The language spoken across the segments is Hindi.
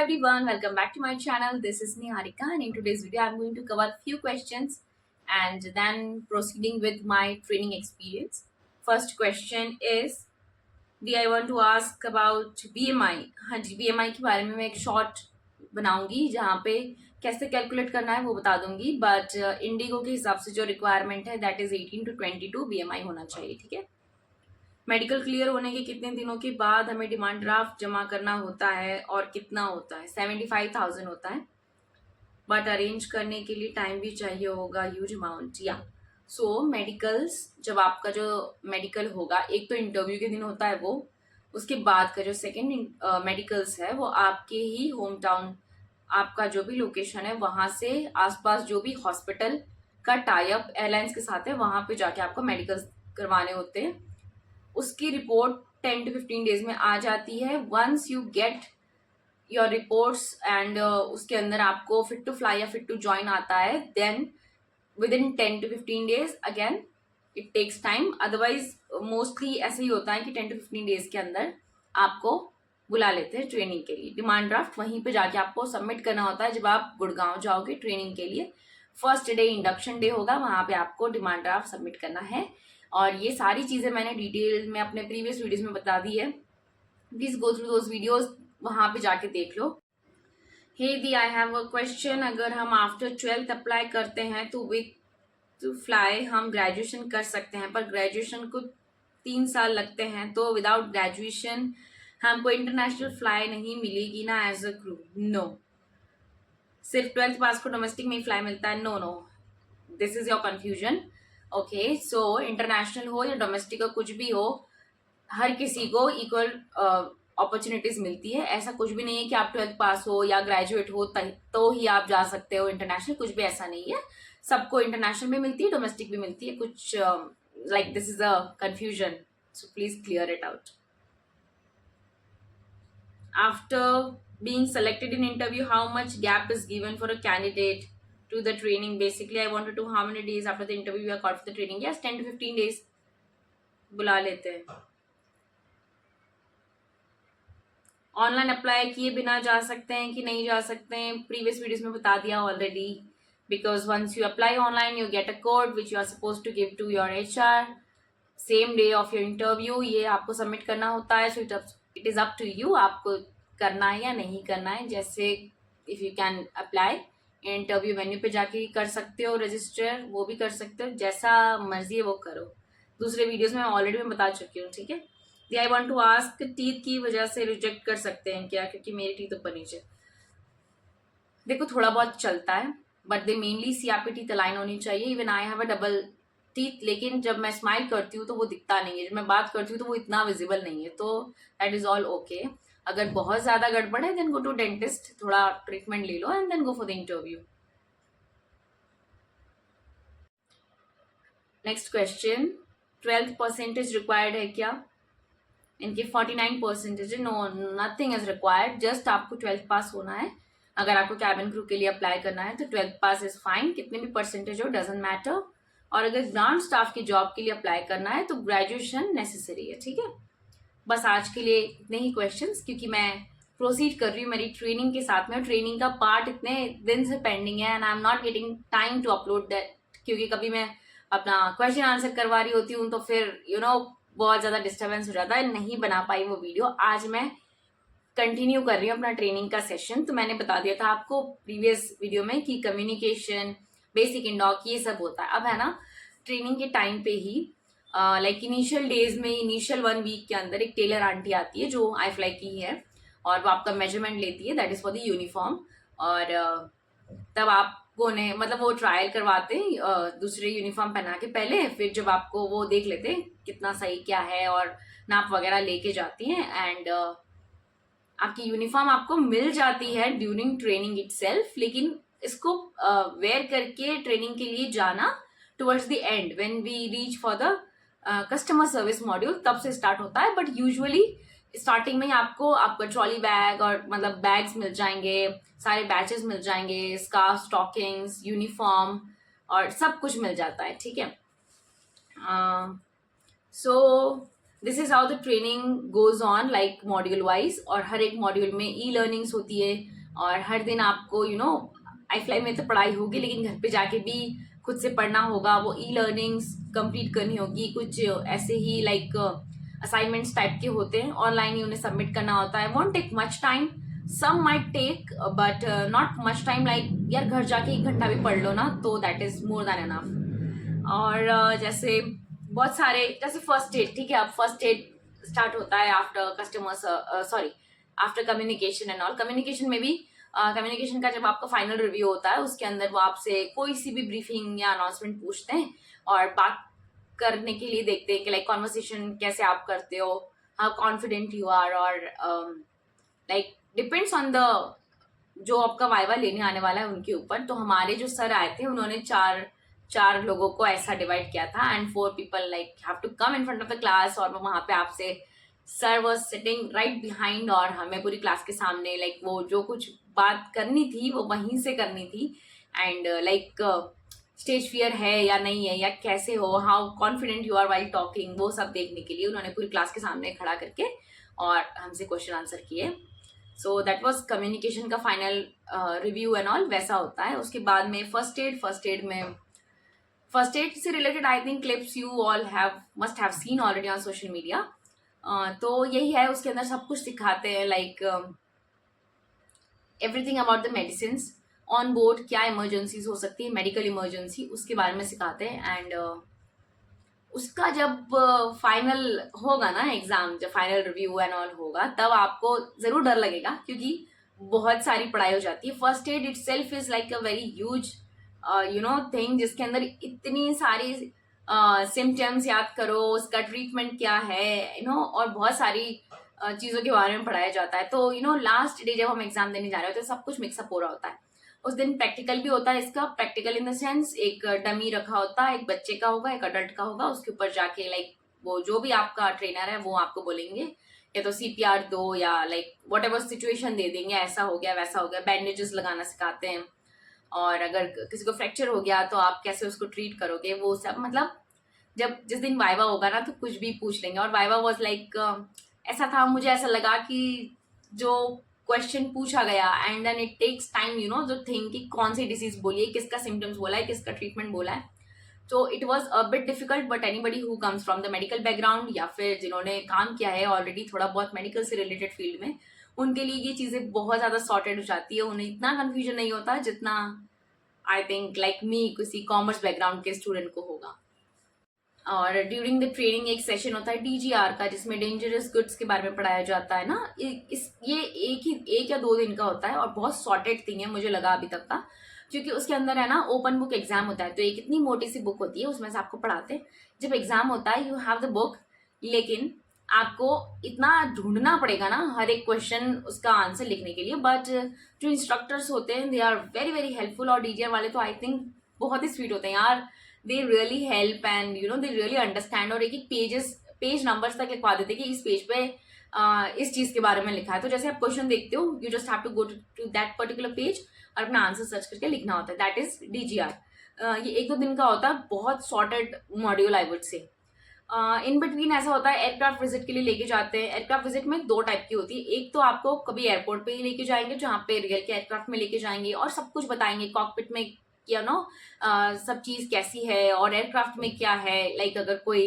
everyone, welcome back to my channel. This is Niharika, and in today's video I'm going to cover few questions and then proceeding with my training experience. First question is I want to ask about BMI. हाँ जी, BMI के बारे में मैं एक शॉर्ट बनाऊंगी जहाँ पे कैसे कैलकुलेट करना है वो बता दूंगी, बट इंडिगो के हिसाब से जो रिक्वायरमेंट है दैट इज 18 to 22 BMI होना चाहिए. ठीक है. मेडिकल क्लियर होने के कितने दिनों के बाद हमें डिमांड ड्राफ्ट जमा करना होता है और कितना होता है? 75,000 होता है, बट अरेंज करने के लिए टाइम भी चाहिए होगा, ह्यूज अमाउंट. या सो मेडिकल्स, जब आपका जो मेडिकल होगा, एक तो इंटरव्यू के दिन होता है वो, उसके बाद का जो सेकेंड मेडिकल्स है वो आपके ही होम टाउन, आपका जो भी लोकेशन है वहाँ से आसपास जो भी हॉस्पिटल का टाई अप एयरलाइंस के साथ है वहाँ पे जाके आपको मेडिकल्स करवाने होते हैं. उसकी रिपोर्ट 10 to 15 डेज में आ जाती है. Once you get your reports and उसके अंदर आपको फिट टू फ्लाई या फिट टू ज्वाइन आता है, then within 10 to 15 days again it takes time. Otherwise mostly ऐसे ही होता है कि 10 to 15 डेज के अंदर आपको बुला लेते हैं ट्रेनिंग के लिए. डिमांड ड्राफ्ट वहीं पे जाके आपको सबमिट करना होता है. जब आप गुड़गांव जाओगे ट्रेनिंग के लिए, फर्स्ट डे इंडक्शन डे होगा, वहां पे आपको डिमांड ड्राफ्ट सबमिट करना है. और ये सारी चीज़ें मैंने डिटेल में अपने प्रीवियस वीडियोस में बता दी है. Please go through those videos, वहां पे जाके देख लो. हे आई हैव अ क्वेश्चन. अगर हम आफ्टर 12th अप्लाई करते हैं तो विथ फ्लाई हम ग्रेजुएशन कर सकते हैं, पर ग्रेजुएशन को 3 साल लगते हैं, तो विदाउट ग्रेजुएशन हमको इंटरनेशनल फ्लाई नहीं मिलेगी ना एज अ क्रू? नो, सिर्फ 12th पास को डोमेस्टिक में ही फ्लाई मिलता है? No no, this is your confusion. Okay, so international हो या डोमेस्टिक हो, कुछ भी हो, हर किसी को इक्वल अपॉर्चुनिटीज मिलती है. ऐसा कुछ भी नहीं है कि आप 12th पास हो या ग्रेजुएट हो तो ही आप जा सकते हो इंटरनेशनल. कुछ भी ऐसा नहीं है. सबको इंटरनेशनल भी मिलती है, डोमेस्टिक भी मिलती है. कुछ like this is a confusion, so please clear it out. After being selected in interview, how much gap is given for a candidate to the training? Basically I wanted to know how many days after the interview you are called for the training. Yes, 10 to 15 days बुला लेते हैं. ऑनलाइन अप्लाई किए बिना जा सकते हैं कि नहीं जा सकते हैं? प्रीवियस वीडियोस में बता दिया already. Because once you apply online you get a code which you are suppose to give to your HR same day of your interview. ये आपको सबमिट करना होता है. So it is up to you, आपको करना है या नहीं करना है. जैसे if you can apply interview venue पे जाके कर सकते हो, रजिस्टर वो भी कर सकते हो, जैसा मर्जी है वो करो. दूसरे वीडियोस में ऑलरेडी मैं बता चुकी हूँ. ठीक है. I want to ask, teeth की वजह से रिजेक्ट कर सकते हैं क्या? क्योंकि मेरी टीथ ऊपर नीचे, देखो थोड़ा बहुत चलता है, बट दे मेनली सी आपकी टीथ अलाइन होनी चाहिए. Even I have a double teeth, लेकिन जब मैं स्माइल करती हूँ तो वो दिखता नहीं है, जब मैं बात करती हूँ तो वो इतना विजिबल नहीं है. तो दैट इज ऑल ओके. अगर बहुत ज्यादा गड़बड़ है देन गो टू डेंटिस्ट, थोड़ा ट्रीटमेंट ले लो and then go for the interview. Next question, 12th percentage required है क्या? इनके 49% है. No, nothing is required, just आपको 12th पास होना है. अगर आपको कैबिन क्रू के लिए अप्लाई करना है तो 12th पास इज फाइन, कितने भी परसेंटेज हो डजंट मैटर. और अगर ग्राउंड स्टाफ की जॉब के लिए अप्लाई करना है तो ग्रेजुएशन नेसेसरी है. ठीक है. बस आज के लिए इतने ही क्वेश्चंस, क्योंकि मैं प्रोसीड कर रही हूँ मेरी ट्रेनिंग के साथ में. ट्रेनिंग का पार्ट इतने दिन से पेंडिंग है and I am not getting time to upload that, क्योंकि कभी मैं अपना क्वेश्चन आंसर करवा रही होती हूँ तो फिर बहुत ज़्यादा डिस्टर्बेंस हो जाता है, नहीं बना पाई वो वीडियो. आज मैं कंटिन्यू कर रही हूँ अपना ट्रेनिंग का सेशन. तो मैंने बता दिया था आपको प्रीवियस वीडियो में कि कम्युनिकेशन, बेसिक इंडॉक, ये सब होता है. अब है ना, ट्रेनिंग के टाइम पे ही लाइक इनिशियल डेज में, इनिशियल 1 वीक के अंदर एक टेलर आंटी आती है जो आई फ्लाई की है, और वो आपका मेजरमेंट लेती है, that is for the uniform. और तब आपको ने मतलब वो ट्रायल करवाते हैं दूसरे यूनिफॉर्म पहना के पहले, फिर जब आपको वो देख लेते हैं कितना सही क्या है और नाप वगैरह लेके जाती हैं, एंड आपकी यूनिफॉर्म आपको मिल जाती है ड्यूरिंग ट्रेनिंग इटसेल्फ. लेकिन इसको वेयर करके ट्रेनिंग के लिए जाना towards the end when we reach for the customer service module, तब से स्टार्ट होता है. बट यूजुअली स्टार्टिंग में आपको आपका ट्रॉली बैग और मतलब बैग्स मिल जाएंगे, सारे बैचेस मिल जाएंगे, स्कार्फ, स्टॉकिंग्स, यूनिफॉर्म और सब कुछ मिल जाता है. ठीक है. So this is how the training goes on, like module wise. और हर एक मॉड्यूल में ई लर्निंग्स होती है, और हर दिन आपको आई में तो पढ़ाई होगी, लेकिन घर पे जाके भी खुद से पढ़ना होगा, वो ई लर्निंग्स कंप्लीट करनी होगी, कुछ ऐसे ही लाइक असाइनमेंट्स टाइप के होते हैं, ऑनलाइन ही उन्हें सबमिट करना होता है. Won't take much time, some might take but not much time. Like यार घर जाके 1 घंटा भी पढ़ लो ना तो that is more than enough. और जैसे बहुत सारे, जैसे फर्स्ट एड, ठीक है, अब फर्स्ट एड स्टार्ट होता है after customers, sorry, after communication and all. Communication में भी कम्युनिकेशन का जब आपका फाइनल रिव्यू होता है उसके अंदर वो आपसे कोई सी भी ब्रीफिंग या अनाउंसमेंट पूछते हैं और बात करने के लिए देखते हैं कि लाइक कॉन्वर्सेशन कैसे आप करते हो, हाउ कॉन्फिडेंट यू आर, और लाइक डिपेंड्स ऑन द जो आपका वाइवा लेने आने वाला है उनके ऊपर. तो हमारे जो सर आए थे उन्होंने चार लोगों को ऐसा डिवाइड किया था and 4 people like have to come in front of the class. और वहां पे आपसे sir was sitting right behind और हमें पूरी क्लास के सामने लाइक वो जो कुछ बात करनी थी वो वहीं से करनी थी. एंड लाइक स्टेज फियर है या नहीं है, या कैसे हो, how confident you are while talking, वो सब देखने के लिए उन्होंने पूरी क्लास के सामने खड़ा करके और हमसे क्वेश्चन आंसर किए. सो दैट वॉज कम्युनिकेशन का फाइनल रिव्यू एंड ऑल, वैसा होता है. उसके बाद में फर्स्ट एड में फर्स्ट एड से related I think clips you all have must have seen already on social media. तो यही है, उसके अंदर सब कुछ सिखाते हैं, like everything about the medicine on board, क्या इमरजेंसीज हो सकती है, मेडिकल इमरजेंसी, उसके बारे में सिखाते हैं. एंड उसका जब फाइनल होगा ना एग्जाम, जब फाइनल रिव्यू एंड ऑल होगा तब आपको जरूर डर लगेगा, क्योंकि बहुत सारी पढ़ाई हो जाती है. First aid it self is like a very huge thing, जिसके अंदर इतनी सारी सिम्टम्स याद करो, उसका ट्रीटमेंट क्या है, और बहुत सारी चीज़ों के बारे में पढ़ाया जाता है. तो लास्ट डे जब हम एग्जाम देने जा रहे होते हैं सब कुछ मिक्सअप हो रहा होता है. उस दिन प्रैक्टिकल भी होता है. इसका प्रैक्टिकल इन द सेंस एक डमी रखा होता है, एक बच्चे का होगा, एक अडल्ट का होगा. उसके ऊपर जाके लाइक वो जो भी आपका ट्रेनर है वो आपको बोलेंगे या तो CPR दो या लाइक वट एवर सिचुएशन दे देंगे, ऐसा हो गया वैसा हो गया. बैंडेजेस लगाना सिखाते हैं, और अगर किसी को फ्रैक्चर हो गया तो आप कैसे उसको ट्रीट करोगे, वो सब. मतलब जब जिस दिन वाइवा होगा ना तो कुछ भी पूछ लेंगे. और वाइवा वॉज लाइक ऐसा था, मुझे ऐसा लगा कि जो क्वेश्चन पूछा गया and then it takes time जो थिंक कि कौन सी डिसीज बोली है, किसका सिम्टम्स बोला है, किसका ट्रीटमेंट बोला है. तो it was a bit difficult, but anybody who comes from the medical background या फिर जिन्होंने काम किया है ऑलरेडी थोड़ा बहुत मेडिकल से रिलेटेड फील्ड में, उनके लिए ये चीजें बहुत ज्यादा सॉर्टेड हो जाती है. उन्हें इतना कंफ्यूजन नहीं होता जितना आई थिंक लाइक मी किसी कॉमर्स बैकग्राउंड के स्टूडेंट को होगा. और ड्यूरिंग द ट्रेनिंग एक सेशन होता है DGR का, जिसमें डेंजरस गुड्स के बारे में पढ़ाया जाता है ना. ये एक या 2 दिन का होता है और बहुत सॉर्टेड थिंग है मुझे लगा अभी तक का, क्योंकि उसके अंदर है ना ओपन बुक एग्जाम होता है. तो एक इतनी मोटी सी बुक होती है, उसमें से आपको पढ़ाते हैं. जब एग्जाम होता है यू हैव द बुक, लेकिन आपको इतना ढूंढना पड़ेगा ना हर एक क्वेश्चन उसका आंसर लिखने के लिए. बट जो इंस्ट्रक्टर्स होते हैं they are very very helpful, और DGR वाले तो आई थिंक बहुत ही स्वीट होते हैं यार. They really help and they really understand, और एक पेज नंबर्स तक लिखवा देते कि इस पेज पे इस चीज के बारे में लिखा है. तो जैसे आप क्वेश्चन देखते हो you just have to go to that particular page और अपना आंसर सर्च करके लिखना होता है. That is DGR. ये 1-2 दिन का होता है, बहुत sorted module I would say. In between ऐसा होता है एयरक्राफ्ट विजिट के लिए लेके जाते हैं. एयरक्राफ्ट विजिट में 2 टाइप की होती है. एक तो आपको कभी एयरपोर्ट पे ही लेके जाएंगे जहाँ पे रियल के एयरक्राफ्ट में लेके जाएंगे और सब कुछ बताएंगे कॉकपिट में सब चीज कैसी है और एयरक्राफ्ट में क्या है. लाइक अगर कोई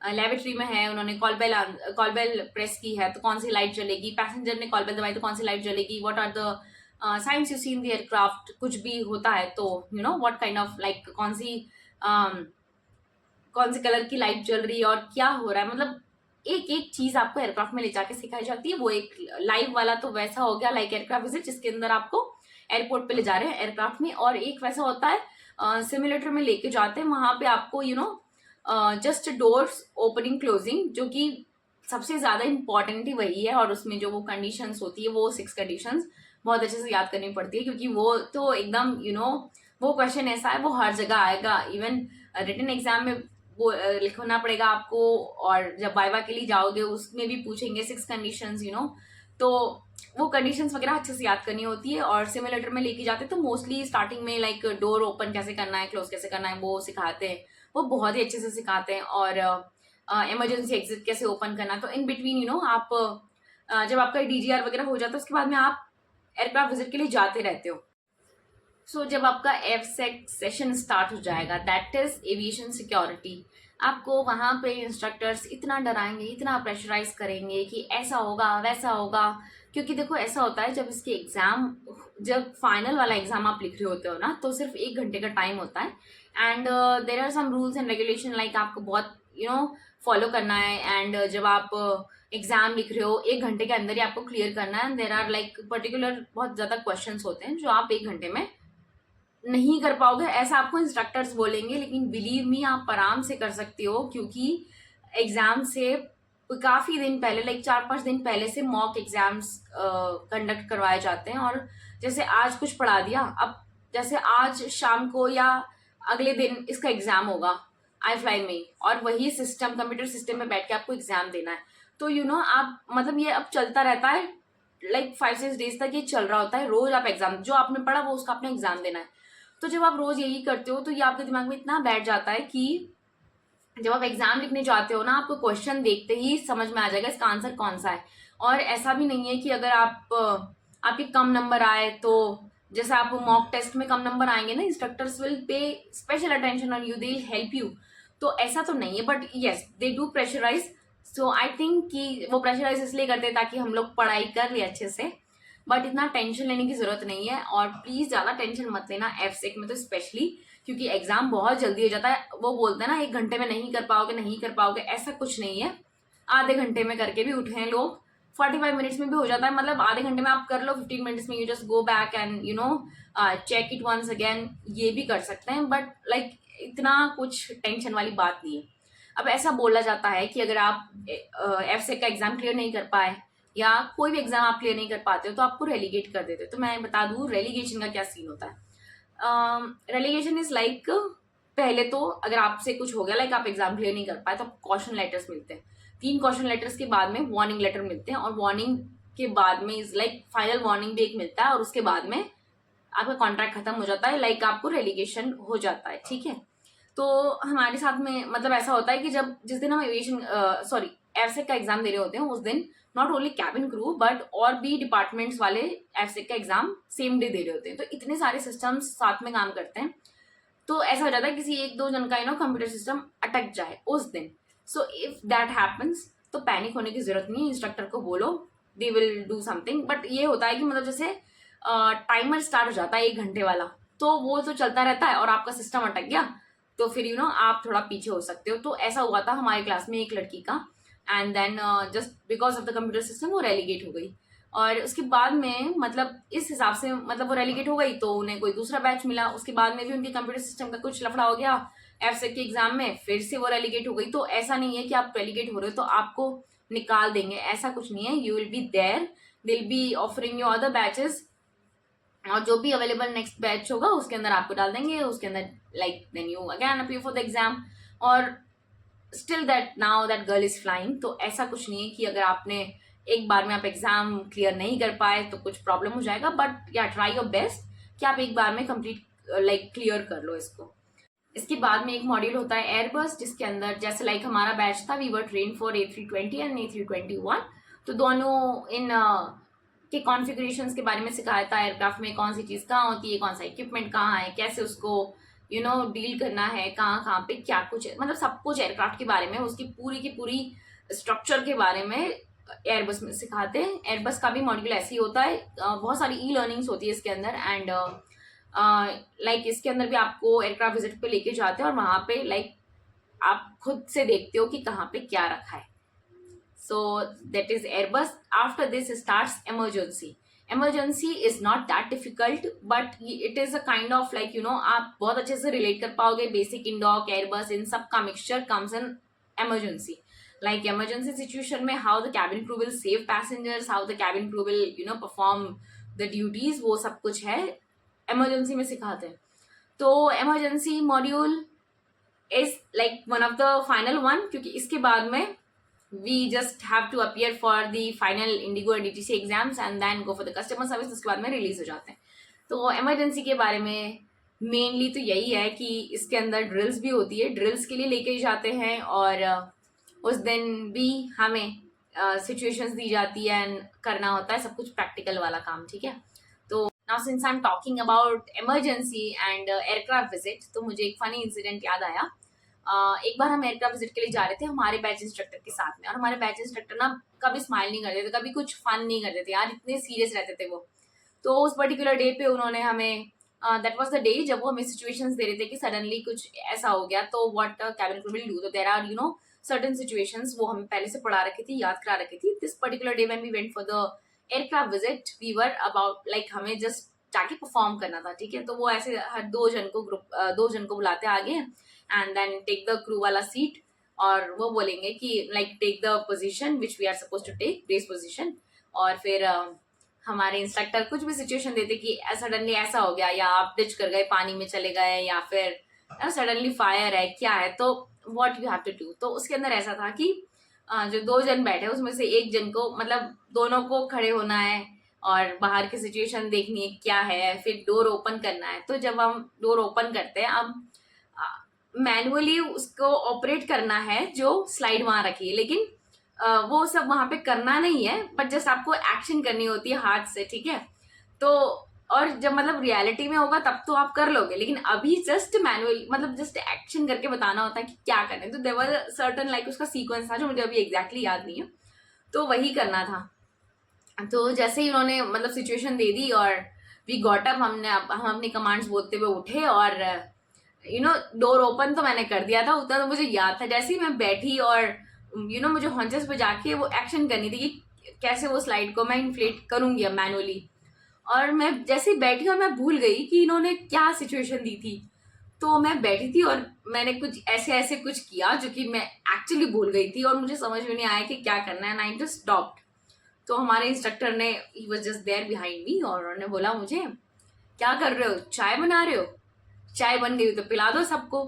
लेबोरेटरी में है, उन्होंने कॉल बेल प्रेस की है तो कौन सी लाइट जलेगी, पैसेंजर ने कॉल बेल दबाई तो कौन सी लाइट जलेगी, what are the science you see in the aircraft, कुछ भी होता है तो व्हाट काइंड ऑफ लाइक कौन सी कलर की लाइट जल रही है और क्या हो रहा है. मतलब एक एक चीज आपको एयरक्राफ्ट में ले जाके सिखाई जाती है. वो एक लाइव वाला तो वैसा हो गया लाइक एयरक्राफ्ट विजिट, जिसके अंदर आपको एयरपोर्ट पे ले जा रहे हैं एयरक्राफ्ट में. और एक वैसा होता है सिमुलेटर में लेके जाते हैं, वहां पे आपको जस्ट डोर्स ओपनिंग क्लोजिंग, जो कि सबसे ज्यादा इंपॉर्टेंट ही वही है. और उसमें जो वो कंडीशंस होती है वो 6 कंडीशंस बहुत अच्छे से याद करनी पड़ती है, क्योंकि वो तो एकदम वो क्वेश्चन ऐसा है वो हर जगह आएगा. इवन रिटन एग्जाम में वो लिखना पड़ेगा आपको, और जब वाइवा के लिए जाओगे उसमें भी पूछेंगे 6 कंडीशंस तो वो कंडीशंस वगैरह अच्छे से याद करनी होती है. और सिमुलेटर में लेके जाते हैं तो मोस्टली स्टार्टिंग में लाइक डोर ओपन कैसे करना है, क्लोज कैसे करना है वो सिखाते हैं. वो बहुत ही अच्छे से सिखाते हैं. और इमरजेंसी एग्जिट कैसे ओपन करना. तो इन बिटवीन आप जब आपका DGR वगैरह हो जाता है उसके बाद में आप एयरक्राफ्ट विजिट के लिए जाते रहते हो। सो जब आपका एफसेक सेशन स्टार्ट हो जाएगा, दैट इज एविएशन सिक्योरिटी, आपको वहां पे इंस्ट्रक्टर्स इतना डराएंगे, इतना प्रेशराइज करेंगे कि ऐसा होगा वैसा होगा। क्योंकि देखो ऐसा होता है, जब इसके एग्जाम, जब फाइनल वाला एग्जाम आप लिख रहे होते हो ना, तो सिर्फ 1 घंटे का टाइम होता है। And there are some rules and regulation, like आपको बहुत फॉलो करना है। एंड जब आप एग्जाम लिख रहे हो 1 घंटे के अंदर ही आपको क्लियर करना है। देर आर लाइक पर्टिकुलर बहुत ज्यादा क्वेश्चन होते हैं जो आप 1 घंटे में नहीं कर पाओगे, ऐसा आपको इंस्ट्रक्टर्स बोलेंगे। लेकिन बिलीव मी, आप आराम से कर सकते हो, क्योंकि एग्जाम से काफी दिन पहले, लाइक 4-5 दिन पहले से मॉक एग्जाम्स कंडक्ट करवाए जाते हैं। और जैसे आज कुछ पढ़ा दिया, अब जैसे आज शाम को या अगले दिन इसका एग्जाम होगा आई फ्लाई में, और वही सिस्टम, कंप्यूटर सिस्टम में बैठ के आपको एग्जाम देना है। तो आप मतलब ये अब चलता रहता है, लाइक 5-6 डेज तक ये चल रहा होता है। रोज आप एग्जाम, जो आपने पढ़ा वो उसका आपने एग्जाम देना है। तो जब आप रोज यही करते हो तो ये आपके दिमाग में इतना बैठ जाता है कि जब आप एग्जाम लिखने जाते हो ना, आपको क्वेश्चन देखते ही समझ में आ जाएगा इसका आंसर कौन सा है। और ऐसा भी नहीं है कि अगर आपके कम नंबर आए, तो जैसे आप मॉक टेस्ट में कम नंबर आएंगे ना, instructors will pay special attention on you, they will help you. तो ऐसा तो नहीं है, but yes they do pressurise. So I think कि वो प्रेशराइज इसलिए करते हैं ताकि हम लोग पढ़ाई कर ले अच्छे से, बट इतना टेंशन लेने की जरूरत नहीं है। और प्लीज ज्यादा टेंशन मत लेना एफसेक में तो स्पेशली, क्योंकि एग्जाम बहुत जल्दी हो जाता है। वो बोलते हैं ना 1 घंटे में नहीं कर पाओगे, नहीं कर पाओगे, ऐसा कुछ नहीं है। आधे घंटे में करके भी उठे हैं लोग, 45 मिनट्स में भी हो जाता है। मतलब आधे घंटे में आप कर लो, 15 मिनट्स में you just go back and check it once again, ये भी कर सकते हैं। बट लाइक इतना कुछ टेंशन वाली बात नहीं है। अब ऐसा बोला जाता है कि अगर आप एफसेक का एग्जाम क्लियर नहीं कर पाए, या कोई भी एग्जाम आप क्लियर नहीं कर पाते हो, तो आपको रेलीगेट कर देते हो। तो मैं बता दूं रेलीगेशन का क्या सीन होता है। रेलीगेशन इज लाइक, पहले तो अगर आपसे कुछ हो गया, लाइक आप एग्जाम क्लियर नहीं कर पाए, तो क्वेश्चन लेटर्स मिलते हैं। 3 क्वेश्चन लेटर्स के बाद में वार्निंग लेटर मिलते हैं, और वार्निंग के बाद में इज लाइक फाइनल वार्निंग भी एक मिलता है, और उसके बाद में आपका कॉन्ट्रैक्ट खत्म हो जाता है, लाइक आपको रेलीगेशन हो जाता है। ठीक है, तो हमारे साथ में मतलब ऐसा होता है कि जब जिस दिन हम एविएशन एफसेक का एग्जाम दे रहे होते हैं, उस दिन not only cabin crew but और भी डिपार्टमेंट्स वाले एफसेक का एग्जाम सेम डे दे रहे होते हैं। तो इतने सारे सिस्टम्स साथ में काम करते हैं, तो ऐसा हो जाता है किसी 1-2 जन का कंप्यूटर सिस्टम अटक जाए उस दिन। सो इफ दैट हैपन्स, तो पैनिक होने की जरूरत नहीं है, इंस्ट्रक्टर को बोलो, they will do something. But ये होता है कि मतलब जैसे टाइमर स्टार्ट हो जाता है 1 घंटे वाला, तो वो तो चलता रहता है, और आपका सिस्टम अटक गया तो फिर आप थोड़ा पीछे हो सकते हो। तो ऐसा हुआ था हमारे क्लास में एक लड़की का, and then just because of the computer system वो रेलीगेट हो गई। और उसके बाद में मतलब इस हिसाब से, मतलब वो रेलीगेट हो गई तो उन्हें कोई दूसरा बैच मिला, उसके बाद में भी उनके कंप्यूटर सिस्टम का कुछ लफड़ा हो गया एफसेक के एग्जाम में, फिर से वो रेलीगेट हो गई। तो ऐसा नहीं है कि आप रेलीगेट हो रहे हो तो आपको निकाल देंगे, ऐसा कुछ नहीं है। You will be there, they will be offering you other batches, और जो भी अवेलेबल नेक्स्ट बैच होगा उसके अंदर आपको डाल देंगे, उसके अंदर like then you again appear for the exam. और still that now that girl is flying. तो ऐसा कुछ नहीं है कि अगर आपने एक बार में आप एग्जाम क्लियर नहीं कर पाए तो कुछ प्रॉब्लम हो जाएगा, बट या ट्राई योर बेस्ट कि आप एक बार में कंप्लीट लाइक क्लियर कर लो इसको। इसके बाद में एक मॉड्यूल होता है एयरबस, जिसके अंदर जैसे लाइक हमारा बैच था, we were train for A320 and A321। तो दोनों इन के कॉन्फ़िगरेशंस के बारे में सिखाया था, एयरक्राफ्ट में कौन सी चीज़ कहाँ होती है, कौन सा इक्विपमेंट कहाँ है, कैसे उसको डील करना है, कहाँ कहाँ पे क्या कुछ है, मतलब सब कुछ एयरक्राफ्ट के बारे में, उसकी पूरी की पूरी स्ट्रक्चर के बारे में एयरबस में सिखाते हैं। एयरबस का भी मॉड्यूल ऐसे ही होता है, बहुत सारी ई लर्निंग्स होती है इसके अंदर। एंड लाइक इसके अंदर भी आपको एयरक्राफ्ट विजिट पे लेके जाते हैं, और वहाँ पे लाइक आप खुद से देखते हो कि कहाँ पे क्या रखा है। So that is Airbus. After this starts emergency. Emergency is not that difficult, but it is a kind of like आप बहुत अच्छे से relate कर पाओगे। Basic, Indoc, Airbus, इन सब का mixture comes in emergency. Like emergency situation में how the cabin crew will save passengers, how the cabin crew will perform the duties, वो सब कुछ है emergency में सिखाते हैं। तो emergency module is like one of the final one, क्योंकि इसके बाद में we just have to appear for the final Indigo and DTC exams and then go for the customer service, उसके बाद में रिलीज हो जाते हैं। तो इमरजेंसी के बारे में मेनली तो यही है कि इसके अंदर ड्रिल्स भी होती है, ड्रिल्स के लिए लेके जाते हैं, और उस दिन भी हमें सिचुएशंस दी जाती है एंड करना होता है सब कुछ प्रैक्टिकल वाला काम। ठीक है, now since I am talking about emergency and aircraft visit, तो मुझे एक फनी इंसिडेंट याद आया। एक बार हम एयरक्राफ्ट विजिट के लिए जा रहे थे हमारे बैच इंस्ट्रक्टर के साथ में, और हमारे बैच इंस्ट्रक्टर ना कभी स्माइल नहीं करते थे, कभी कुछ फन नहीं करते थे यार, इतने सीरियस रहते थे वो। तो उस पर्टिकुलर डे पे उन्होंने हमें, दैट वाज द डे जब वो हमें सिचुएशंस दे रहे थे कि सडनली कुछ ऐसा हो गया, तो what cabin crew will do. तो देयर आर सर्टेन सिचुएशंस, वो हमें पहले से पढ़ा रखी थी, याद करा रखी थी। This particular day when we went for the aircraft visit, we were about like हमें जस्ट जाके परफॉर्म करना था, ठीक है। तो वो ऐसे हर दो जन को बुलाते आगे, and then take the crew वाला सीट, और वो बोलेंगे कि like take the position which we are suppose to take, base position. और फिर हमारे इंस्ट्रक्टर कुछ भी सिचुएशन देते कि सडनली ऐसा हो गया, या आप डिच कर गए, पानी में चले गए, या फिर सडनली फायर है, क्या है, तो what you have to do. तो उसके अंदर ऐसा था कि जो दो जन बैठे उसमें से एक जन को, मतलब दोनों को खड़े होना है और बाहर की सिचुएशन देखनी है क्या है, फिर डोर ओपन करना है। तो जब हम डोर ओपन करते हैं, अब मैनुअली उसको ऑपरेट करना है जो स्लाइड वहां रखी है, लेकिन वो सब वहां पे करना नहीं है, बट जस्ट आपको एक्शन करनी होती है हाथ से, ठीक है। तो और जब मतलब रियलिटी में होगा तब तो आप कर लोगे, लेकिन अभी जस्ट मैनुअल मतलब जस्ट एक्शन करके बताना होता है कि क्या करना है। तो देयर वाज सर्टेन लाइक उसका सीक्वेंस था जो मुझे अभी एग्जैक्टली याद नहीं है, तो वही करना था। तो जैसे ही उन्होंने मतलब सिचुएशन दे दी और वी गॉट अप, हम अपनी कमांड्स बोलते हुए उठे, और डोर ओपन तो मैंने कर दिया था, उतना तो मुझे याद था। जैसे ही मैं बैठी और मुझे हॉन्चेस पे जाके वो एक्शन करनी थी कि कैसे वो स्लाइड को मैं इन्फ्लेट करूंगी अब मैनुअली, और मैं जैसे ही बैठी और मैं भूल गई कि इन्होंने क्या सिचुएशन दी थी। तो मैं बैठी थी और मैंने कुछ ऐसे ऐसे कुछ किया जो कि मैं एक्चुअली भूल गई थी, और मुझे समझ में नहीं आया कि क्या करना है, एंड आई जस्ट स्टॉप्ड। तो हमारे इंस्ट्रक्टर ने, he was just there behind me, और उन्होंने बोला मुझे, क्या कर रहे हो, चाय बना रहे हो, चाय बन गई तो पिला दो सबको।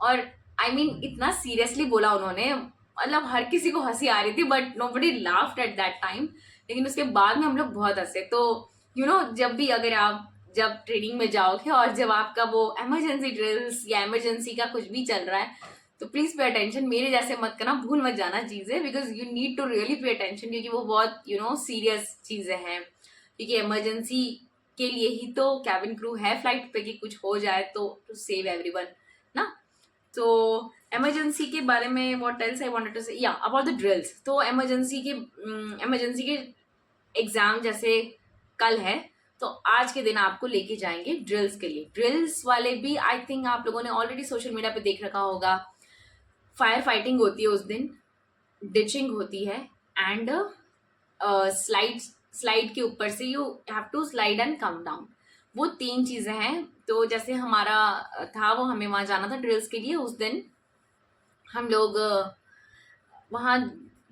और आई मीन इतना सीरियसली बोला उन्होंने, मतलब हर किसी को हंसी आ रही थी, but nobody laughed at that time. लेकिन उसके बाद में हम लोग बहुत हंसे। तो जब भी अगर आप जब ट्रेनिंग में जाओगे और जब आपका वो इमरजेंसी ड्रिल्स या इमरजेंसी का कुछ भी चल रहा है, तो प्लीज पे अटेंशन, मेरे जैसे मत करना, भूल मत जाना चीजें, because you need to really pay attention, क्योंकि वो बहुत सीरियस चीजें हैं। क्योंकि इमरजेंसी के लिए ही तो कैबिन क्रू है फ्लाइट पे, कि कुछ हो जाए तो टू सेव एवरीवन ना। तो इमरजेंसी के बारे में what else I wanted to say, या अबाउट द ड्रिल्स। तो इमरजेंसी के एग्जाम जैसे कल है, तो आज के दिन आपको लेके जाएंगे ड्रिल्स के लिए। ड्रिल्स वाले भी आई थिंक आप लोगों ने ऑलरेडी सोशल मीडिया पे देख रखा होगा। फायर फाइटिंग होती है उस दिन, डिचिंग होती है, एंड स्लाइड के ऊपर से you have to slide and come down. वो 3 चीजें हैं। तो जैसे हमारा था, वो हमें वहां जाना था ड्रिल्स के लिए। उस दिन हम लोग वहां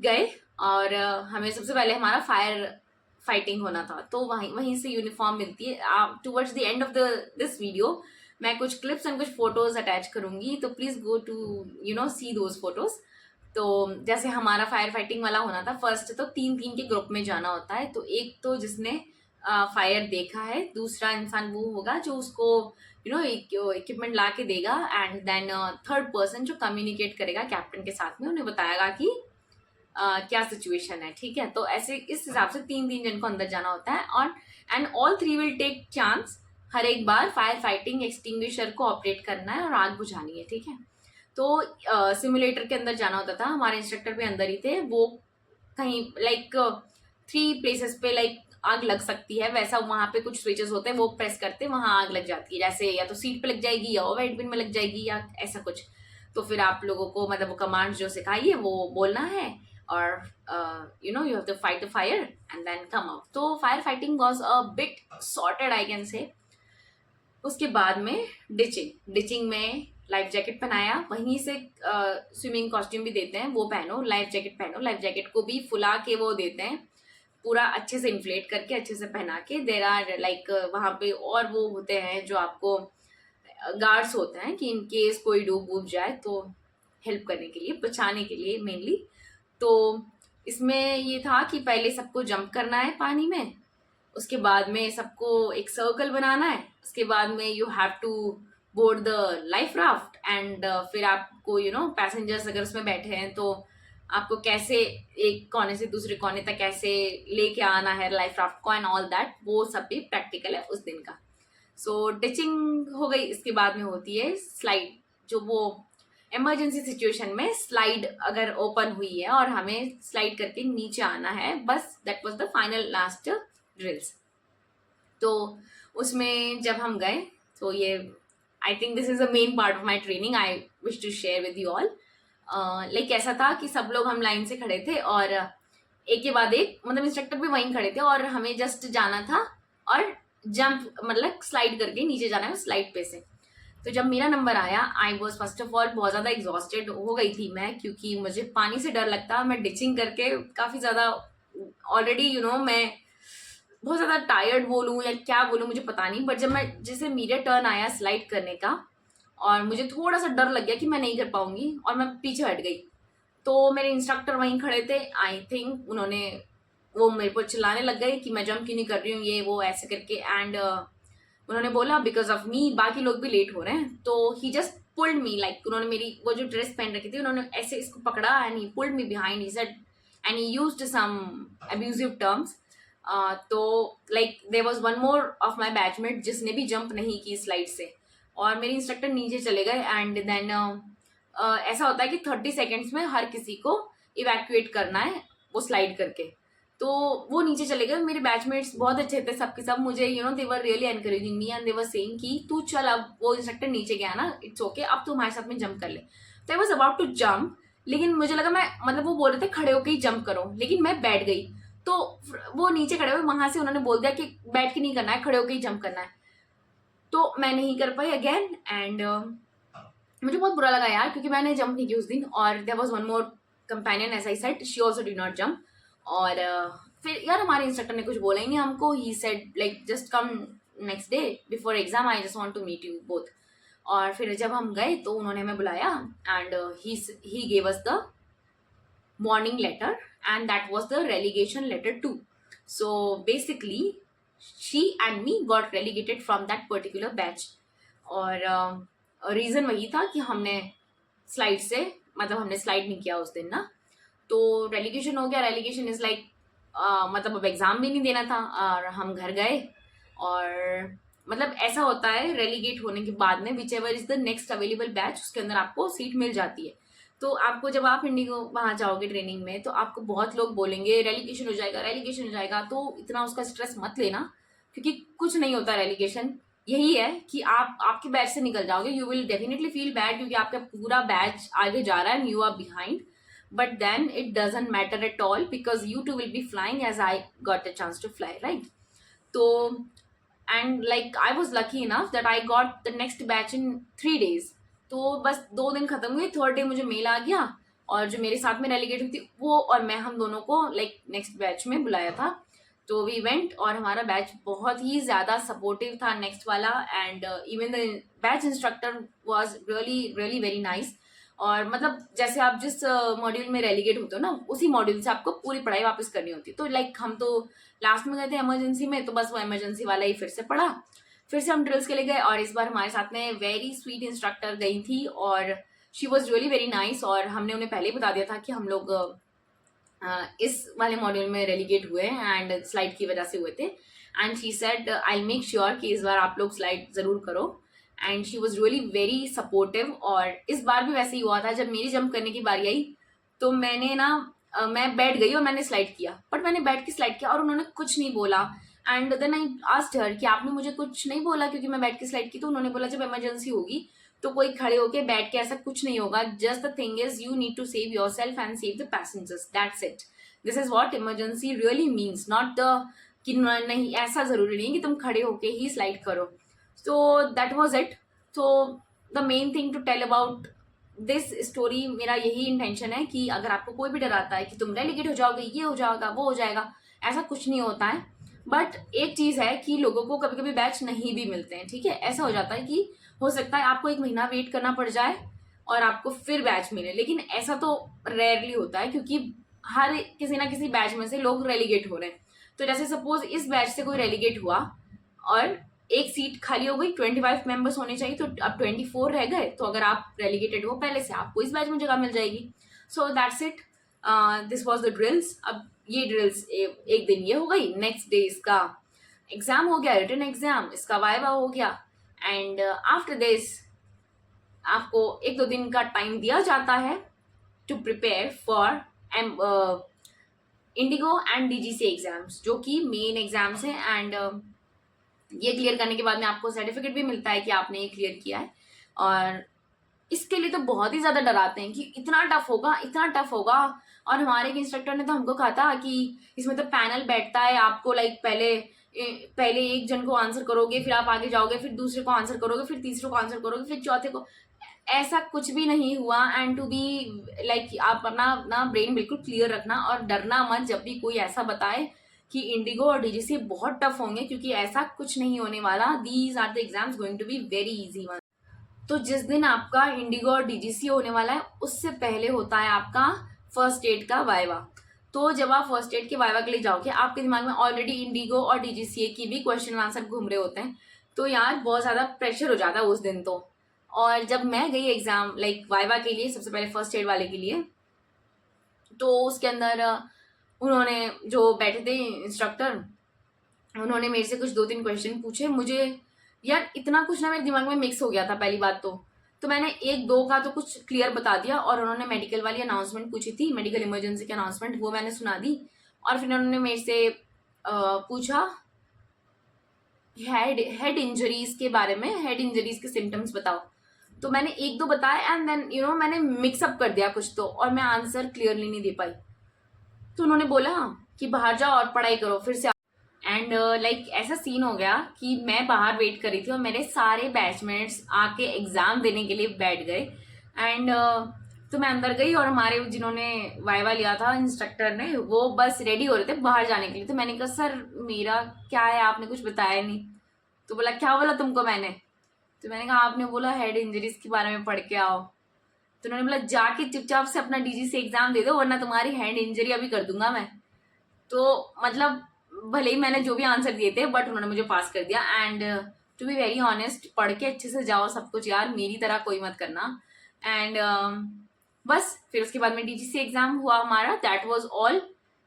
गए, और हमें सबसे पहले हमारा फायर फाइटिंग होना था। तो वहीं से यूनिफॉर्म मिलती है। Towards the end of this video मैं कुछ क्लिप्स एंड कुछ फोटोज अटैच करूंगी, तो please go to see those photos. तो जैसे हमारा फायर फाइटिंग वाला होना था, फर्स्ट तो 3-3 के ग्रुप में जाना होता है। तो एक तो जिसने फायर देखा है, दूसरा इंसान वो होगा जो उसको इक्विपमेंट ला के देगा, एंड देन थर्ड पर्सन जो कम्युनिकेट करेगा कैप्टन के साथ में, उन्हें बताएगा कि क्या सिचुएशन है, ठीक है। तो ऐसे इस हिसाब से 3-3 जन को अंदर जाना होता है, और and all 3 will take chance हर एक बार फायर फाइटिंग एक्सटिंग्विशर को ऑपरेट करना है और आग बुझानी है, ठीक है। तो सिमुलेटर के अंदर जाना होता था, हमारे इंस्ट्रक्टर भी अंदर ही थे। वो कहीं लाइक 3 प्लेसेस पे लाइक आग लग सकती है, वैसा वहां पे कुछ स्विचेस होते हैं, वो प्रेस करते वहां आग लग जाती है। जैसे या तो सीट पे लग जाएगी, या ओवर हेड में लग जाएगी, या ऐसा कुछ। तो फिर आप लोगों को मतलब वो कमांड जो सिखाई है वो बोलना है, और you have to fight the fire and then come out. तो fire fighting was a bit sorted I can say. उसके बाद में डिचिंग में लाइफ जैकेट पहनाया, वहीं से स्विमिंग कॉस्ट्यूम भी देते हैं, वो पहनो, लाइफ जैकेट पहनो। लाइफ जैकेट को भी फुला के वो देते हैं, पूरा अच्छे से इन्फ्लेट करके, अच्छे से पहना के। देर आर लाइक वहां पे और वो होते हैं जो आपको गार्ड्स होते हैं, कि इन केस कोई डूब वूब जाए तो हेल्प करने के लिए, बचाने के लिए मेनली। तो इसमें ये था कि पहले सबको जंप करना है पानी में, उसके बाद में सबको एक सर्कल बनाना है, उसके बाद में you have to board the life raft, and फिर आपको पैसेंजर्स अगर उसमें बैठे हैं तो आपको कैसे एक कोने से दूसरे कोने तक कैसे लेके आना है लाइफ राफ्ट को एंड ऑल दैट, वो सब भी प्रैक्टिकल है उस दिन का। सो टिचिंग हो गई। इसके बाद में होती है स्लाइड, जो वो इमरजेंसी सिचुएशन में स्लाइड अगर ओपन हुई है और हमें स्लाइड करके नीचे आना है, बस that was the final last drills. तो उसमें जब हम गए, तो ये I think this is the main part of my training I wish to share with you all. Like ऐसा था कि सब लोग हम लाइन से खड़े थे और एक के बाद एक, मतलब इंस्ट्रक्टर भी वहीं खड़े थे और हमें जस्ट जाना था और जंप मतलब स्लाइड करके नीचे जाना है स्लाइड पे से। तो जब मेरा नंबर आया, I was first of all बहुत ज़्यादा एग्जॉस्टेड हो गई थी मैं, क्योंकि मुझे पानी से डर लगता। मैं डिचिंग करके काफ़ी ज़्यादा ऑलरेडी मैं बहुत ज़्यादा टायर्ड बोलूँ या क्या बोलूँ मुझे पता नहीं, बट जब मैं जैसे मेरा टर्न आया स्लाइड करने का और मुझे थोड़ा सा डर लग गया कि मैं नहीं कर पाऊंगी और मैं पीछे हट गई। तो मेरे इंस्ट्रक्टर वहीं खड़े थे, आई थिंक उन्होंने वो मेरे को चिल्लाने लग गए कि मैं जंप क्यों नहीं कर रही हूँ, ये वो ऐसे करके। एंड उन्होंने बोला बिकॉज ऑफ मी बाकी लोग भी लेट हो रहे हैं। तो ही जस्ट पुल्ड मी, लाइक उन्होंने मेरी वो जो ड्रेस पहन रखी थी उन्होंने ऐसे इसको पकड़ा and he pulled me behind, he said and he used some abusive terms. तो like there was one more of my batchmate जिसने भी जंप नहीं की स्लाइड से, और मेरे इंस्ट्रक्टर नीचे चले गए। एंड देन ऐसा होता है कि 30 सेकेंड्स में हर किसी को इवैक्यूएट करना है वो स्लाइड करके। तो वो नीचे चले गए। मेरे बैचमेट्स बहुत अच्छे थे सबके सब, मुझे they were really encouraging me and they were saying कि तू चल, अब वो इंस्ट्रक्टर नीचे गया ना, इट्स ओके, अब तू हमारे साथ में जंप कर ले। तो I was about to jump, लेकिन मुझे लगा मैं मतलब वो बोल रहे थे खड़े होकर ही जंप करो, लेकिन मैं बैठ गई। तो वो नीचे खड़े हुए, वहां से उन्होंने बोल दिया कि बैठ के नहीं करना है, खड़े होकर ही जंप करना है। तो मैं नहीं कर पाई अगेन एंड मुझे बहुत बुरा लगा यार, क्योंकि मैंने जंप नहीं की उस दिन। और there was one more companion as I said, she also did not jump. और फिर यार हमारे इंस्ट्रक्टर ने कुछ बोला ही नहीं हमको। He said like just come next day before exam, I just want to meet you both. और फिर जब हम गए तो उन्होंने हमें बुलाया and he gave us the warning letter, and that was the relegation letter too. So basically she and me got relegated from that particular batch। और रीज़न वही था कि हमने स्लाइड से मतलब हमने स्लाइड नहीं किया उस दिन ना, तो रेलिगेशन हो गया। रेलिगेशन इज़ लाइक मतलब अब एग्ज़ाम भी नहीं देना था और हम घर गए। और मतलब ऐसा होता है रेलीगेट होने के बाद में which ever is the next available batch, उसके अंदर आपको सीट मिल जाती है। तो आपको जब आप इंडिगो वहाँ जाओगे ट्रेनिंग में, तो आपको बहुत लोग बोलेंगे रेलीगेशन हो जाएगा, रेलीगेशन हो जाएगा। तो इतना उसका स्ट्रेस मत लेना, क्योंकि कुछ नहीं होता रेलीगेशन। यही है कि आप आपके बैच से निकल जाओगे, you will definitely feel bad क्योंकि आपका पूरा बैच आगे जा रहा है and you are behind, but then it doesn't matter at all because you too will be flying as I got the chance to fly, right? So and like I was lucky enough that I got the next batch in 3 days। तो बस 2 दिन खत्म हुए, थर्ड डे मुझे मेल आ गया और जो मेरे साथ में रेलीगेट हुई थी वो और मैं, हम दोनों को लाइक नेक्स्ट बैच में बुलाया था। तो वी वेंट और हमारा बैच बहुत ही ज़्यादा सपोर्टिव था नेक्स्ट वाला, and even the batch instructor was really really very nice. और मतलब जैसे आप जिस मॉड्यूल में रेलीगेट होते हो ना, उसी मॉड्यूल से आपको पूरी पढ़ाई वापस करनी होती है। तो लाइक हम तो लास्ट में गए थे इमरजेंसी में, तो बस वो इमरजेंसी वाला ही फिर से पढ़ा, फिर से हम ड्रिल्स के लिए गए। और इस बार हमारे साथ में वेरी स्वीट इंस्ट्रक्टर गई थी और she was really very nice. और हमने उन्हें पहले ही बता दिया था कि हम लोग इस वाले मॉड्यूल में रेलीगेट हुए एंड स्लाइड की वजह से हुए थे। And she said I make sure कि इस बार आप लोग स्लाइड ज़रूर करो। And she was really very supportive. और इस बार भी वैसे ही हुआ था, जब मेरी जंप करने की बारी आई तो मैंने ना मैं बैठ गई और मैंने स्लाइड किया, बट मैंने बैठ के स्लाइड किया और उन्होंने कुछ नहीं बोला। And then I asked her कि आपने मुझे कुछ नहीं बोला क्योंकि मैं बैठ के स्लाइड की। तो उन्होंने बोला जब इमरजेंसी होगी तो कोई खड़े होके बैठ के ऐसा कुछ नहीं होगा, just the thing is you need to save yourself and save the passengers, that's it. This is what emergency really means, not the कि नहीं ऐसा जरूरी नहीं कि तुम खड़े होके ही स्लाइड करो। So that was it. तो the main thing to tell about this story, मेरा यही इंटेंशन है कि अगर आपको कोई भी डर आता है कि तुम रेलीगेट हो जाओगे, ये हो जाएगा, वो हो जाएगा, ऐसा कुछ नहीं होता है। बट एक चीज़ है कि लोगों को कभी कभी बैच नहीं भी मिलते हैं, ठीक है। ऐसा हो जाता है कि हो सकता है आपको 1 महीना वेट करना पड़ जाए और आपको फिर बैच मिले, लेकिन ऐसा तो रेयरली होता है क्योंकि हर किसी ना किसी बैच में से लोग रेलीगेट हो रहे हैं। तो जैसे सपोज इस बैच से कोई रेलीगेट हुआ और एक सीट खाली हो गई, 25 मेंबर्स होने चाहिए, तो अब 24 रह गए। तो अगर आप रेलीगेटेड हो पहले से, आपको इस बैच में जगह मिल जाएगी। So that's it. This was the drills. अब ये ड्रिल्स एक दिन ये हो गई, नेक्स्ट डे इसका एग्जाम हो गया, रिटन एग्जाम, इसका वाइवा हो गया, एंड आफ्टर दिस आपको 1-2 दिन का टाइम दिया जाता है to prepare for IndiGo and DGC exams, जो कि मेन एग्जाम्स हैं। एंड ये क्लियर करने के बाद में आपको सर्टिफिकेट भी मिलता है कि आपने ये क्लियर किया है। और इसके लिए तो बहुत ही ज़्यादा डराते हैं कि इतना टफ होगा, इतना टफ होगा। और हमारे एक इंस्ट्रक्टर ने तो हमको कहा था कि इसमें तो पैनल बैठता है, आपको लाइक पहले एक जन को आंसर करोगे, फिर आप आगे जाओगे, फिर दूसरे को आंसर करोगे, फिर तीसरे को आंसर करोगे, फिर चौथे को। ऐसा कुछ भी नहीं हुआ। एंड टू बी लाइक आप अपना ब्रेन बिल्कुल क्लियर रखना और डरना मत जब भी कोई ऐसा बताए कि इंडिगो और डीजीसी बहुत टफ होंगे, क्योंकि ऐसा कुछ नहीं होने वाला। These are the exams going to be very easy one. तो जिस दिन आपका इंडिगो और डीजीसी होने वाला है उससे पहले होता है आपका फर्स्ट एड का वाइवा। तो जब आप फर्स्ट एड के वाइवा के लिए जाओगे, आपके दिमाग में ऑलरेडी इंडिगो और डीजीसीए की भी क्वेश्चन आंसर घूम रहे होते हैं, तो यार बहुत ज़्यादा प्रेशर हो जाता है उस दिन तो। और जब मैं गई एग्जाम लाइक वाइवा के लिए, सबसे पहले फर्स्ट एड वाले के लिए, तो उसके अंदर उन्होंने जो बैठे थे इंस्ट्रक्टर, उन्होंने मेरे से कुछ 2-3 क्वेश्चन पूछे। मुझे यार इतना कुछ ना मेरे दिमाग में मिक्स हो गया था पहली बात तो मैंने 1-2 का तो कुछ क्लियर बता दिया। और उन्होंने मेडिकल वाली अनाउंसमेंट पूछी थी, मेडिकल इमरजेंसी की अनाउंसमेंट, वो मैंने सुना दी। और फिर उन्होंने मेरे से पूछा हेड इंजरीज के बारे में, हेड इंजरीज के सिम्टम्स बताओ। तो मैंने 1-2 बताए एंड देन मैंने मिक्सअप कर दिया कुछ तो, और मैं आंसर क्लियरली नहीं दे पाई। तो उन्होंने बोला कि बाहर जाओ और पढ़ाई करो फिर से। एंड लाइक ऐसा सीन हो गया कि मैं बाहर वेट कर रही थी और मेरे सारे बैचमेट्स आके एग्जाम देने के लिए बैठ गए। एंड तो मैं अंदर गई और हमारे जिन्होंने वाइवा लिया था इंस्ट्रक्टर ने, वो बस रेडी हो रहे थे बाहर जाने के लिए। तो मैंने कहा सर मेरा क्या है, आपने कुछ बताया नहीं। तो बोला क्या बोला तुमको मैंने? तो मैंने कहा आपने बोला हेड इंजरीज के बारे में पढ़ के आओ। तो उन्होंने बोला जाके चुपचाप से अपना डीजीसी एग्जाम दे दो, वरना तुम्हारी हैंड इंजरी अभी कर दूंगा मैं। तो मतलब भले ही मैंने जो भी आंसर दिए थे बट उन्होंने मुझे पास कर दिया। And to be very honest, पढ़ के अच्छे से जाओ सब कुछ यार, मेरी तरह कोई मत करना। एंड बस फिर उसके बाद में डीजीसी एग्जाम हुआ हमारा, that was all.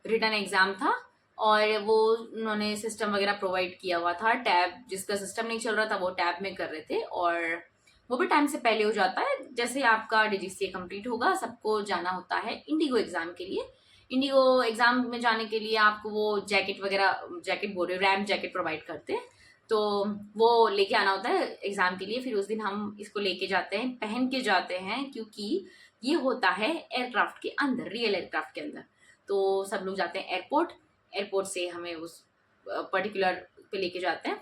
Written exam था और वो उन्होंने सिस्टम वगैरह प्रोवाइड किया हुआ था। टैब जिसका सिस्टम नहीं चल रहा था वो टैब में कर रहे थे, और वो भी टाइम से पहले हो जाता है। जैसे आपका डीजीसी कंप्लीट होगा, सबको जाना होता है इंडिगो एग्जाम के लिए। इंडिगो एग्जाम में जाने के लिए आपको वो जैकेट वगैरह, जैकेट बोल रहे रैम जैकेट प्रोवाइड करते हैं, तो वो लेके आना होता है एग्जाम के लिए। फिर उस दिन हम इसको लेके जाते हैं, पहन के जाते हैं, क्योंकि ये होता है एयरक्राफ्ट के अंदर, रियल एयरक्राफ्ट के अंदर। तो सब लोग जाते हैं एयरपोर्ट, एयरपोर्ट से हमें उस पर्टिकुलर पे लेके जाते हैं,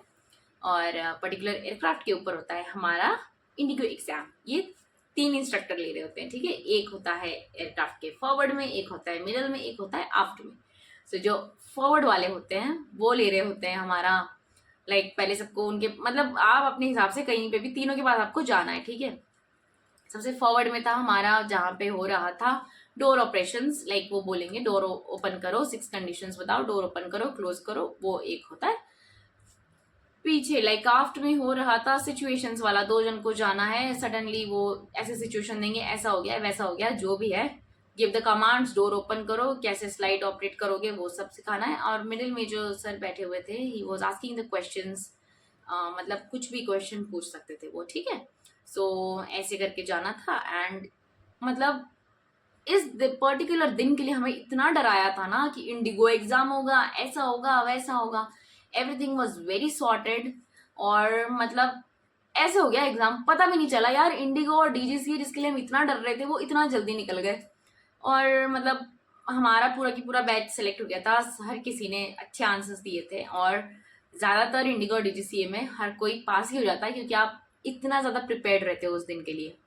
और पर्टिकुलर एयरक्राफ्ट के ऊपर होता है हमारा इंडिगो एग्जाम। ये 3 इंस्ट्रक्टर ले रहे होते हैं, ठीक है। एक होता है एयरक्राफ्ट के फॉरवर्ड में, एक होता है मिडल में, एक होता है आफ्ट में। सो जो फॉरवर्ड वाले होते हैं वो ले रहे होते हैं हमारा लाइक पहले सबको उनके, मतलब आप अपने हिसाब से कहीं पे भी तीनों के पास आपको जाना है, ठीक है। सबसे फॉरवर्ड में था हमारा जहाँ पे हो रहा था डोर ऑपरेशंस, लाइक वो बोलेंगे डोर ओपन करो, 6 कंडीशंस बताओ, डोर ओपन करो, क्लोज करो, वो एक होता है। पीछे लाइक आफ्ट में हो रहा था सिचुएशंस वाला, 2 जन को जाना है, सडनली वो ऐसे सिचुएशन देंगे, ऐसा हो गया वैसा हो गया, जो भी है, give the commands, door open करो, कैसे स्लाइड ऑपरेट करोगे वो सब सिखाना है। और मिडिल में जो सर बैठे हुए थे, he was asking the questions, मतलब कुछ भी क्वेश्चन पूछ सकते थे वो, ठीक है। सो ऐसे करके जाना था। एंड मतलब इस पर्टिकुलर दिन के लिए हमें इतना डराया था ना कि इंडिगो एग्जाम होगा, ऐसा होगा वैसा होगा, एवरीथिंग वॉज वेरी सॉर्टेड। और मतलब ऐसे हो गया एग्जाम, पता भी नहीं चला यार, इंडिगो और डीजीसी जिसके लिए हम इतना डर रहे थे वो इतना जल्दी निकल गए। और मतलब हमारा पूरा की पूरा बैच सेलेक्ट हो गया था, हर किसी ने अच्छे आंसर्स दिए थे, और ज़्यादातर इंडिगो और डीजीसीए में हर कोई पास ही हो जाता है, क्योंकि आप इतना ज़्यादा प्रिपेयर्ड रहते हो उस दिन के लिए।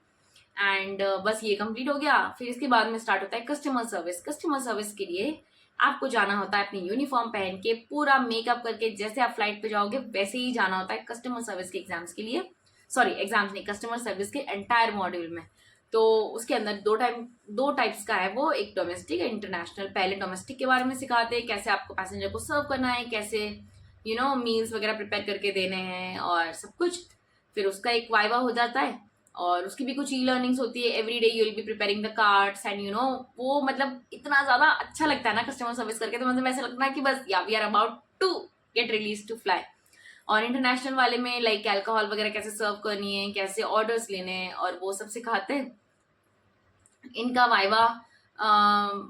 एंड बस ये कंप्लीट हो गया। फिर इसके बाद में स्टार्ट होता है कस्टमर सर्विस। कस्टमर सर्विस के लिए आपको जाना होता है अपनी यूनिफॉर्म पहन के, पूरा मेकअप करके, जैसे आप फ्लाइट पे जाओगे वैसे ही जाना होता है कस्टमर सर्विस के एग्जाम्स के लिए। सॉरी एग्जाम्स नहीं, कस्टमर सर्विस के एंटायर मॉड्यूल में। तो उसके अंदर दो टाइप्स का है वो, एक डोमेस्टिक है, इंटरनेशनल। पहले डोमेस्टिक के बारे में सिखाते हैं, कैसे आपको पैसेंजर को सर्व करना है, कैसे मील्स वगैरह प्रिपेयर करके देने हैं और सब कुछ। फिर उसका एक वाइवा हो जाता है, और उसकी भी कुछ ई लर्निंग्स होती है। Every day you will B preparing the cards and वो मतलब इतना ज्यादा अच्छा लगता है ना कस्टमर सर्विस करके, तो मतलब ऐसा लगता है कि बस या we are about to get release to fly. और इंटरनेशनल वाले में लाइक अल्कोहल वगैरह कैसे सर्व करनी है, कैसे ऑर्डर्स लेने हैं, और वो सब सिखाते हैं। इनका वाइवा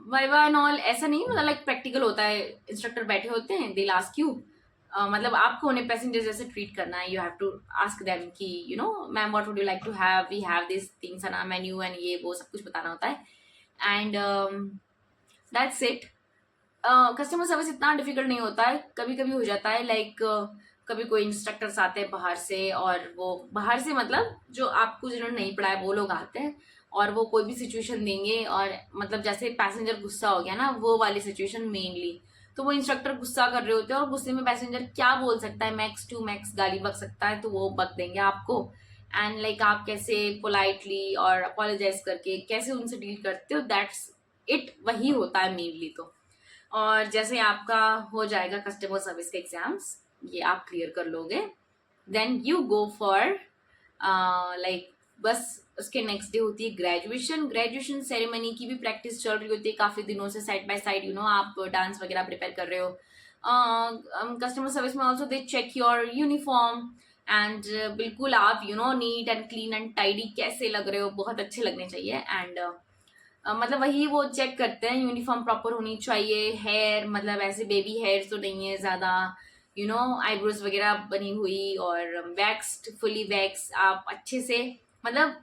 वाइवा एंड ऑल ऐसा नहीं, मतलब लाइक प्रैक्टिकल होता है, इंस्ट्रक्टर बैठे होते हैं, दे आस्क यू, मतलब आपको उन्हें पैसेंजर जैसे ट्रीट करना है। You have to ask them कि ma'am what would you like to have, we have this things on our menu and ये वो सब कुछ बताना होता है। And that's it. Customer service इतना डिफिकल्ट नहीं होता है, कभी कभी हो जाता है लाइक कभी कोई इंस्ट्रक्टर्स आते हैं बाहर से, और वो बाहर से मतलब जो आपको जिन्होंने नहीं पढ़ाया वो लोग आते हैं, और वो कोई भी सिचुएशन देंगे, और मतलब जैसे पैसेंजर गुस्सा हो गया ना, वो वाली सिचुएशन मेनली, तो वो इंस्ट्रक्टर गुस्सा कर रहे होते हैं, और गुस्से में पैसेंजर क्या बोल सकता है, मैक्स टू मैक्स गाली बक सकता है, तो वो बक देंगे आपको। एंड लाइक आप कैसे पोलाइटली और अपोलोजाइज करके कैसे उनसे डील करते हो, दैट्स इट, वही होता है मेनली। तो और जैसे आपका हो जाएगा कस्टमर सर्विस के एग्जाम्स, ये आप क्लियर कर लोगे, then you go for like बस उसके नेक्स्ट डे होती है ग्रेजुएशन सेरेमनी की भी प्रैक्टिस चल रही होती है काफी दिनों से, साइड बाय साइड आप डांस वगैरह प्रिपेयर कर रहे हो। कस्टमर सर्विस में also they check your uniform, and बिल्कुल आप neat and clean and tidy कैसे लग रहे हो, बहुत अच्छे लगने चाहिए। एंड मतलब वही वो चेक करते हैं, यूनिफॉर्म प्रॉपर होनी चाहिए, हेयर मतलब ऐसे बेबी हेयर तो नहीं है ज्यादा, आईब्रोज वगैरह बनी हुई, और वैक्स्ड फुली वैक्स आप अच्छे से, मतलब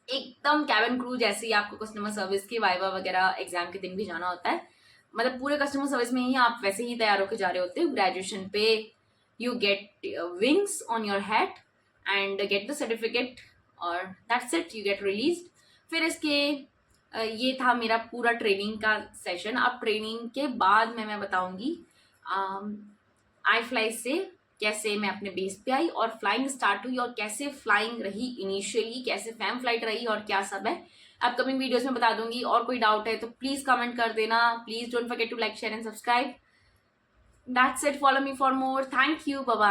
एकदम कैबिन क्रू जैसे ही आपको कस्टमर सर्विस के वाइवा वगैरह एग्जाम के दिन भी जाना होता है, मतलब पूरे कस्टमर सर्विस में ही आप वैसे ही तैयार होकर जा रहे होते हो। ग्रेजुएशन पे you get wings on your head and get the certificate, और that's it, you get release. फिर इसके ये था मेरा पूरा ट्रेनिंग का सेशन। अब ट्रेनिंग के बाद मैं बताऊंगी आई फ्लाई से कैसे मैं अपने बेस पे आई और फ्लाइंग स्टार्ट हुई, और कैसे फ्लाइंग रही इनिशियली, कैसे फैम फ्लाइट रही, और क्या सब है अपकमिंग वीडियोस में बता दूंगी। और कोई डाउट है तो प्लीज कमेंट कर देना, please don't forget to like share and subscribe. That's it, follow me for more, thank you, bye bye.